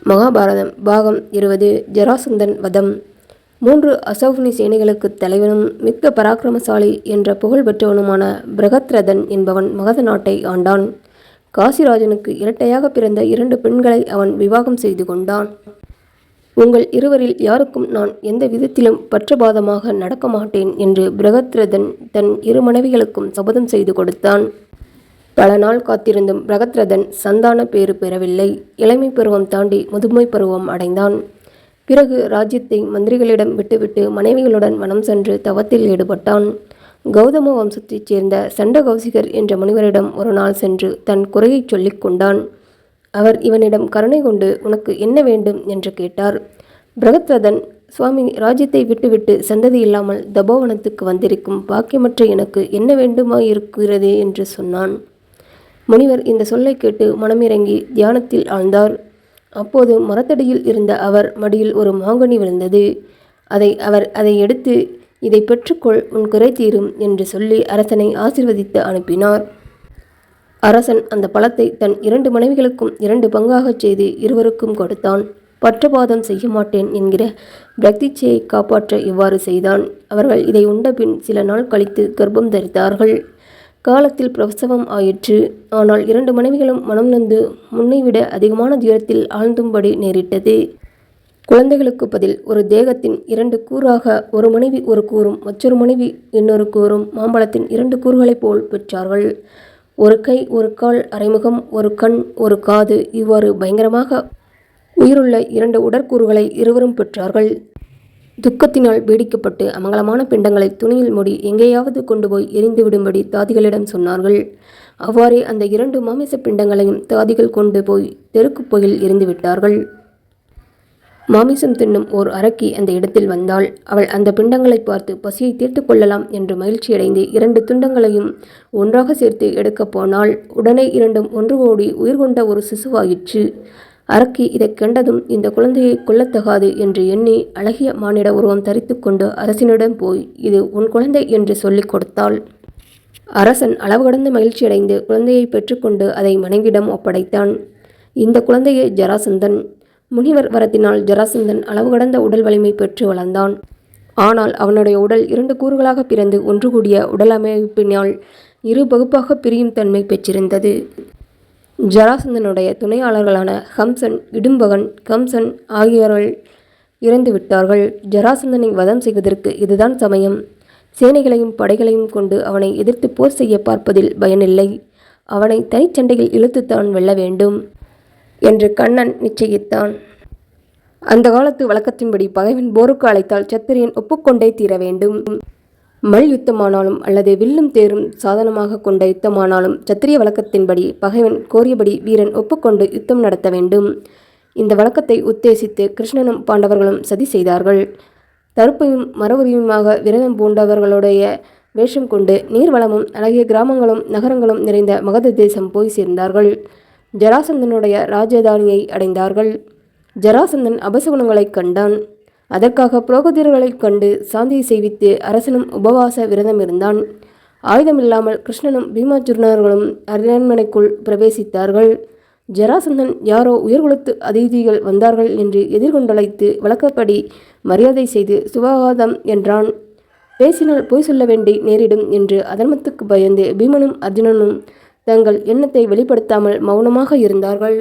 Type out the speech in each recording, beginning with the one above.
மகாபாரதம் பாகம் 20 ஜராசந்தன் வதம். 3 அசௌனி சேனைகளுக்கு தலைவனும் மிக்க பராக்கிரமசாலி என்ற புகழ் பெற்றவனுமான பிரகத்ரதன் என்பவன் மகத நாட்டை ஆண்டான். காசிராஜனுக்கு இரட்டையாக பிறந்த 2 பெண்களை அவன் விவாகம் செய்து கொண்டான். உங்கள் இருவரில் யாருக்கும் நான் எந்த விதத்திலும் பற்றபாதமாக நடக்க மாட்டேன் என்று பிரகத்ரதன் தன் 2 மனைவிகளுக்கும் சபதம் செய்து கொடுத்தான். பல நாள் காத்திருந்தும் பிரகத்ரதன் சந்தான பேறு பெறவில்லை. இளமை பருவம் தாண்டி முதுமை பருவம் அடைந்தான். பிறகு ராஜ்யத்தை மந்திரிகளிடம் விட்டுவிட்டு மனைவிகளுடன் வனம் சென்று தவத்தில் ஈடுபட்டான். கௌதம வம்சத்தைச் சேர்ந்த சண்டகௌசிகர் என்ற முனிவரிடம் ஒரு நாள் சென்று தன் குறையை சொல்லிக் கொண்டான். அவர் இவனிடம் கருணை கொண்டு உனக்கு என்ன வேண்டும் என்று கேட்டார். பிரகத்ரதன், சுவாமி, ராஜ்யத்தை விட்டுவிட்டு சந்ததி இல்லாமல் தபோவனத்துக்கு வந்திருக்கும் பாக்கியமற்ற எனக்கு என்ன வேண்டுமாயிருக்கிறது என்று சொன்னான். முனிவர் இந்த சொல்லை கேட்டு மனமிறங்கி தியானத்தில் ஆழ்ந்தார். அப்போது மரத்தடியில் இருந்த அவர் மடியில் ஒரு மாங்கனி விழுந்தது. அதை எடுத்து, இதை பெற்றுக்கொள், உன் குறை தீரும் என்று சொல்லி அரசனை ஆசீர்வதித்து அனுப்பினார். அரசன் அந்த பழத்தை தன் 2 மனைவிகளுக்கும் 2 பங்காகச் செய்து இருவருக்கும் கொடுத்தான். பற்றபாதம் செய்ய மாட்டேன் என்கிற பிரக்திச்சையை காப்பாற்ற இவ்வாறு செய்தான். அவர்கள் இதை உண்டபின் சில நாள் கழித்து கர்ப்பம் தரித்தார்கள். காலத்தில் பிரசவம் ஆயிற்று. ஆனால் 2 மனைவிகளும் மனம் நொந்து முன்னைவிட அதிகமான துயரத்தில் ஆழ்ந்தும்படி நேரிட்டது. குழந்தைகளுக்கு பதில் ஒரு தேகத்தின் 2 கூறாக ஒரு மனைவி ஒரு கூறும் மற்றொரு மனைவி இன்னொரு கூறும் மாம்பழத்தின் 2 கூறுகளைப் போல் பெற்றார்கள். ஒரு கை, ஒரு கால், அரைமுகம், ஒரு கண், ஒரு காது, இவ்வாறு பயங்கரமாக உயிருள்ள 2 உடற்கூறுகளை இருவரும் பெற்றார்கள். துக்கத்தினால் பீடிக்கப்பட்டு அமங்கலமான பிண்டங்களை துணியில் மூடி எங்கேயாவது கொண்டு போய் எரிந்து விடும்படி தாதிகளிடம் சொன்னார்கள். அவ்வாறே அந்த 2 மாமிச பிண்டங்களையும் தாதிகள் கொண்டு போய் தெருக்குப்பையில் எரிந்து விட்டார்கள். மாமிசம் தின்னும் ஓர் அரக்கி அந்த இடத்தில் வந்தாள். அவள் அந்த பிண்டங்களை பார்த்து பசியை தீர்த்து கொள்ளலாம் என்று மகிழ்ச்சியடைந்து 2 துண்டங்களையும் ஒன்றாக சேர்த்து எடுக்கப் போனாள். உடனே 2ம் ஒன்று கூடி உயிர் கொண்ட ஒரு சிசுவாயிற்று. அரக்கி இதை கண்டதும் இந்த குழந்தையை கொல்லத்தகாது என்று எண்ணி அழகிய மானிட உருவம் தரித்து கொண்டு அரசனிடம் போய் இது உன் குழந்தை என்று சொல்லிக் கொடுத்தாள். அரசன் அளவு கடந்த மகிழ்ச்சியடைந்து குழந்தையை பெற்றுக்கொண்டு அதை மனைவியிடம் ஒப்படைத்தான். இந்த குழந்தையை ஜராசந்தன். முனிவர் வரத்தினால் ஜராசந்தன் அளவு கடந்த உடல் வலிமை பெற்று வளர்ந்தான். ஆனால் அவனுடைய உடல் 2 கூறுகளாக பிறந்து ஒன்று கூடிய உடல் அமைப்பினால் 2 பகுப்பாக பிரியும் தன்மை பெற்றிருந்தது. ஜராசந்தனுடைய துணையாளர்களான ஹம்சன், இடும்பகன், கம்சன் ஆகியோர்கள் இறந்து விட்டார்கள். ஜராசந்தனை வதம் செய்வதற்கு இதுதான் சமயம். சேனைகளையும் படைகளையும் கொண்டு அவனை எதிர்த்து போர் செய்ய பார்ப்பதில் பயனில்லை. அவனை தனிச்சண்டையில் இழுத்துத்தான் வெல்ல வேண்டும் என்று கண்ணன் நிச்சயித்தான். அந்த காலத்து வழக்கத்தின்படி பகைவன் போருக்கு அழைத்தால் சத்திரியன் ஒப்புக்கொண்டே தீர வேண்டும். மல் யுத்தமானாலும் அல்லது வில்லும் தேரும் சாதனமாக கொண்ட யுத்தமானாலும் சத்திரிய வழக்கத்தின்படி பகைவன் கோரியபடி வீரன் ஒப்புக்கொண்டு யுத்தம் நடத்த வேண்டும். இந்த வழக்கத்தை உத்தேசித்து கிருஷ்ணனும் பாண்டவர்களும் சதி செய்தார்கள். தருப்பையும் மரபுரியுமாக விரதம் பூண்டவர்களுடைய வேஷம் கொண்டு நீர்வளமும் அழகிய கிராமங்களும் நகரங்களும் நிறைந்த மகத தேசம் போய் சேர்ந்தார்கள். ஜராசந்தனுடைய ராஜதானியை அடைந்தார்கள். ஜராசந்தன் அபசகுணங்களைக் கண்டான். அதற்காக புரோகிதர்களைக் கண்டு சாந்தியை செய்வித்து அரசனும் உபவாச விரதம் இருந்தான். ஆயுதமில்லாமல் கிருஷ்ணனும் பீமாச்சுரனர்களும் அரண்மனைக்குள் பிரவேசித்தார்கள். ஜராசந்தன் யாரோ உயர்குலத்து அதிதிகள் வந்தார்கள் என்று எதிர்கொண்டழைத்து வழக்கப்படி மரியாதை செய்து சுபவாதம் என்றான். பேசினால் பொய் சொல்ல வேண்டி நேரிடும் என்று அதர்மத்துக்கு பயந்து பீமனும் அர்ஜுனனும் தங்கள் எண்ணத்தை வெளிப்படுத்தாமல் மௌனமாக இருந்தார்கள்.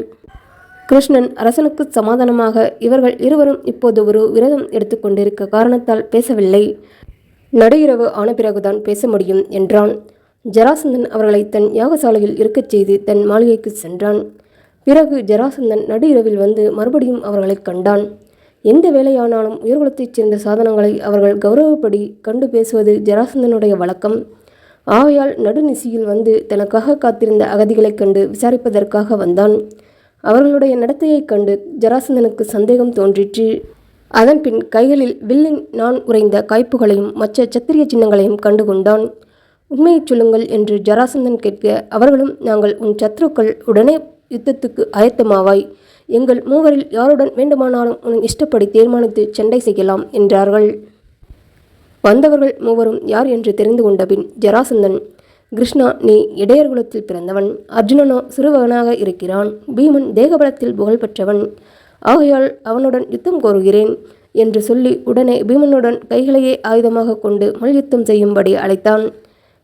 கிருஷ்ணன் அரசனுக்கு சமாதானமாக இவர்கள் இருவரும் இப்போது ஒரு விரதம் எடுத்துக்கொண்டிருக்க காரணத்தால் பேசவில்லை. நடு இரவு ஆன பிறகுதான் பேச முடியும் என்றான். ஜராசந்தன் அவர்களை தன் யாகசாலையில் இருக்கச் செய்து தன் மாளிகைக்கு சென்றான். பிறகு ஜராசந்தன் நடு இரவில் வந்து மறுபடியும் அவர்களை கண்டான். எந்த வேலையானாலும் உயர்குலத்தைச் சேர்ந்த சாதனங்களை அவர்கள் கௌரவப்படி கண்டு பேசுவது ஜராசந்தனுடைய வழக்கம். ஆகையால் நடுநிசியில் வந்து தனக்காக காத்திருந்த அகதிகளைக் கண்டு விசாரிப்பதற்காக வந்தான். அவர்களுடைய நடத்தையைக் கண்டு ஜராசந்தனுக்கு சந்தேகம் தோன்றிற்று. அதன்பின் கைகளில் வில்லின் நான் உறைந்த காய்ப்புகளையும் மற்ற சத்திரிய சின்னங்களையும் கண்டு கொண்டான். உண்மையைச் சொல்லுங்கள் என்று ஜராசந்தன் கேட்க, அவர்களும் நாங்கள் உன் சத்ருக்கள், உடனே யுத்தத்துக்கு ஆயத்தமாவாய். எங்கள் 3வரில் யாருடன் வேண்டுமானாலும் உன் இஷ்டப்படி தீர்மானித்து சண்டை செய்யலாம் என்றார்கள். வந்தவர்கள் 3வரும் யார் என்று தெரிந்து கொண்டபின் ஜராசந்தன், கிருஷ்ணா, நீ இடையர் குலத்தில் பிறந்தவன். அர்ஜுனனோ சிறுவனாக இருக்கிறான். பீமன் தேகபலத்தில் புகழ் பெற்றவன். ஆகையால் அவனுடன் யுத்தம் கோருகிறேன் என்று சொல்லி உடனே பீமனுடன் கைகளையே ஆயுதமாக கொண்டு மல்யுத்தம் செய்யும்படி அழைத்தான்.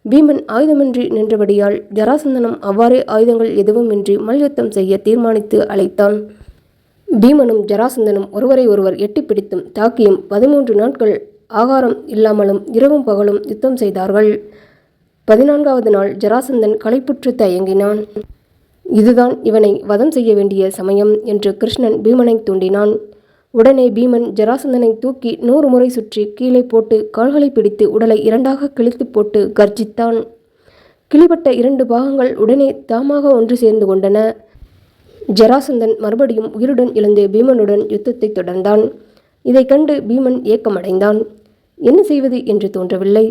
பீமன் ஆயுதமின்றி நின்றபடியால் ஜராசந்தனும் அவ்வாறே ஆயுதங்கள் எதுவுமின்றி மல்யுத்தம் செய்ய தீர்மானித்து அழைத்தான். பீமனும் ஜராசந்தனும் ஒருவரை ஒருவர் எட்டிப்பிடித்தும் தாக்கியும் 13 நாட்கள் ஆகாரம் இல்லாமலும் இரவும் பகலும் யுத்தம் செய்தார்கள். 14வது நாள் ஜராசந்தன் களைப்புற்று தயங்கினான். இதுதான் இவனை வதம் செய்ய வேண்டிய சமயம் என்று கிருஷ்ணன் பீமனை தூண்டினான். உடனே பீமன் ஜராசந்தனை தூக்கி 100 முறை சுற்றி கீழே போட்டு கால்களை பிடித்து உடலை 2ஆக கிழித்து போட்டு கர்ஜித்தான். கிழிபட்ட 2 பாகங்கள் உடனே தாமாக ஒன்று சேர்ந்து கொண்டன. ஜராசந்தன் மறுபடியும் உயிருடன் எழுந்து பீமனுடன் யுத்தத்தை தொடர்ந்தான். இதை கண்டு பீமன் ஏக்கமடைந்தான். என்ன செய்வது என்று தோன்றவில்லை.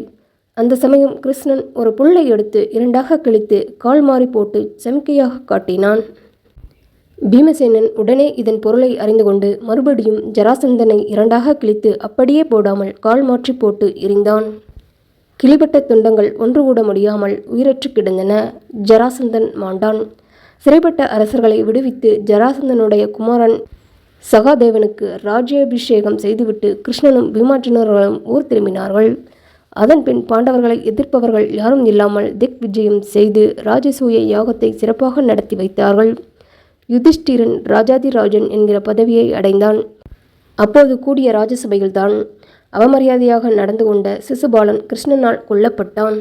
அந்த சமயம் கிருஷ்ணன் ஒரு புல்லை எடுத்து 2ஆக கிழித்து கால் மாறி போட்டு சமிக்கையாக காட்டினான். பீமசேனன் உடனே இதன் பொருளை அறிந்து கொண்டு மறுபடியும் ஜராசந்தனை 2ஆக கிழித்து அப்படியே போடாமல் கால் மாற்றி போட்டு எறிந்தான். கிழிபட்ட துண்டங்கள் ஒன்று கூட முடியாமல் உயிரற்று கிடந்தன. ஜராசந்தன் மாண்டான். சிறைப்பட்ட அரசர்களை விடுவித்து ஜராசந்தனுடைய குமாரன் சகாதேவனுக்கு ராஜ்யாபிஷேகம் செய்துவிட்டு கிருஷ்ணனும் பீமார்ஜுனர்களும் ஊர் திரும்பினார்கள். அதன்பின் பாண்டவர்களை எதிர்ப்பவர்கள் யாரும் இல்லாமல் திக் விஜயம் செய்து ராஜசூய யாகத்தை சிறப்பாக நடத்தி வைத்தார்கள். யுதிஷ்டிரன் ராஜாதிராஜன் என்கிற பதவியை அடைந்தான். அப்போது கூடிய ராஜசபையில்தான் அவமரியாதையாக நடந்து கொண்ட சிசுபாலன் கிருஷ்ணனால் கொல்லப்பட்டான்.